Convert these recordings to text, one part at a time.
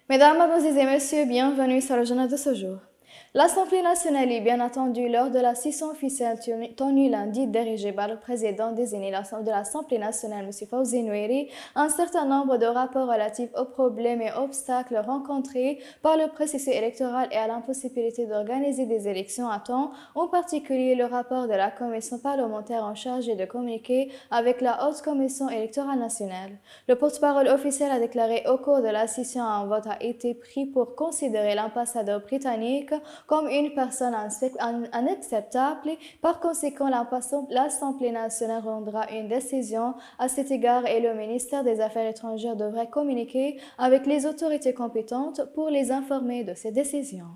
Mesdames, Mademoiselles et Messieurs, bienvenue sur le journal de ce jour. L'Assemblée nationale est bien attendue lors de la session officielle tenue lundi, dirigée par le président désigné de l'Assemblée nationale, M. Fawzi Nouiri. Un certain nombre de rapports relatifs aux problèmes et obstacles rencontrés par le processus électoral et à l'impossibilité d'organiser des élections à temps, en particulier le rapport de la commission parlementaire en charge de communiquer avec la Haute Commission électorale nationale. Le porte-parole officiel a déclaré au cours de la session un vote a été pris pour considérer l'ambassadeur britannique comme une personne inacceptable. Par conséquent, l'Assemblée nationale rendra une décision à cet égard et le ministère des Affaires étrangères devrait communiquer avec les autorités compétentes pour les informer de ces décisions.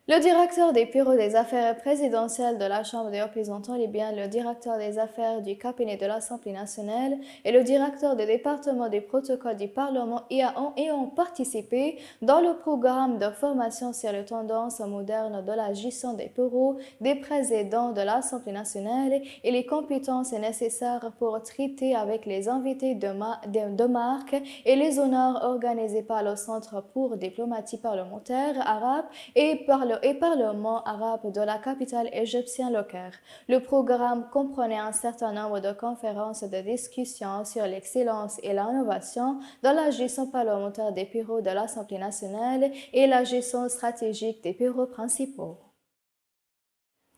Le directeur des bureaux des affaires présidentielles de la Chambre des représentants libyen, le directeur des affaires du cabinet de l'Assemblée nationale et le directeur du département des protocoles du Parlement y ont participé dans le programme de formation sur les tendances modernes de la gestion des bureaux des présidents de l'Assemblée nationale et les compétences nécessaires pour traiter avec les invités de marque et les honneurs organisés par le Centre pour diplomatie parlementaire arabe et Parlement arabe de la capitale égyptienne Le Caire. Le programme comprenait un certain nombre de conférences de discussion sur l'excellence et l'innovation dans la gestion parlementaire des bureaux de l'Assemblée nationale et la gestion stratégique des bureaux principaux.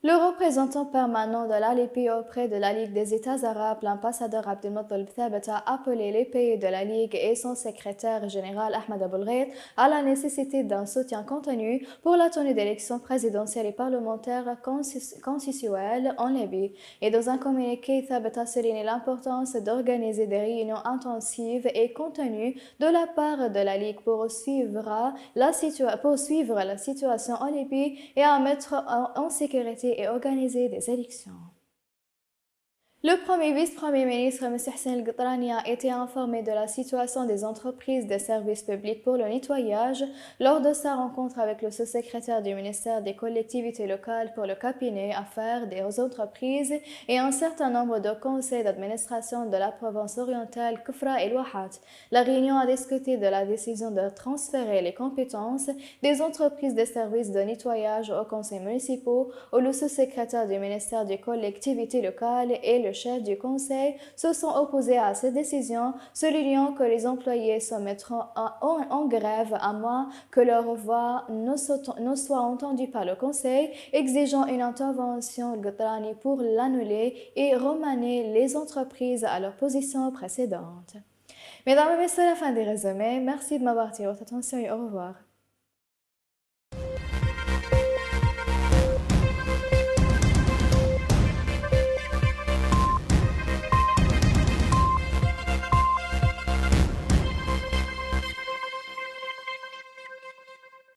Le représentant permanent de l'ALP auprès de la Ligue des États arabes, l'ambassadeur Abdelmottalib Thabit, a appelé les pays de la Ligue et son secrétaire général Ahmed Aboulghait à la nécessité d'un soutien continu pour la tenue d'élections présidentielles et parlementaires constitutionnelles en Libye. Et dans un communiqué, Thabit a souligné l'importance d'organiser des réunions intensives et continues de la part de la Ligue pour suivre la situation en Libye et à mettre en sécurité et organiser des élections. Le premier vice-premier ministre, M. Hassan El-Ghatrani, a été informé de la situation des entreprises de services publics pour le nettoyage lors de sa rencontre avec le sous-secrétaire du ministère des collectivités locales pour le cabinet affaires des entreprises et un certain nombre de conseils d'administration de la province orientale Kfra et Ouahat. La réunion a discuté de la décision de transférer les compétences des entreprises de services de nettoyage aux conseils municipaux, où le sous-secrétaire du ministère des collectivités locales et le chef du conseil se sont opposés à cette décision, soulignant que les employés se mettront en grève à moins que leur voix ne soit entendue par le conseil, exigeant une intervention Ghatrani pour l'annuler et remanier les entreprises à leur position précédente. Mesdames et messieurs, c'est la fin des résumés. Merci de m'avoir tiré votre attention et au revoir.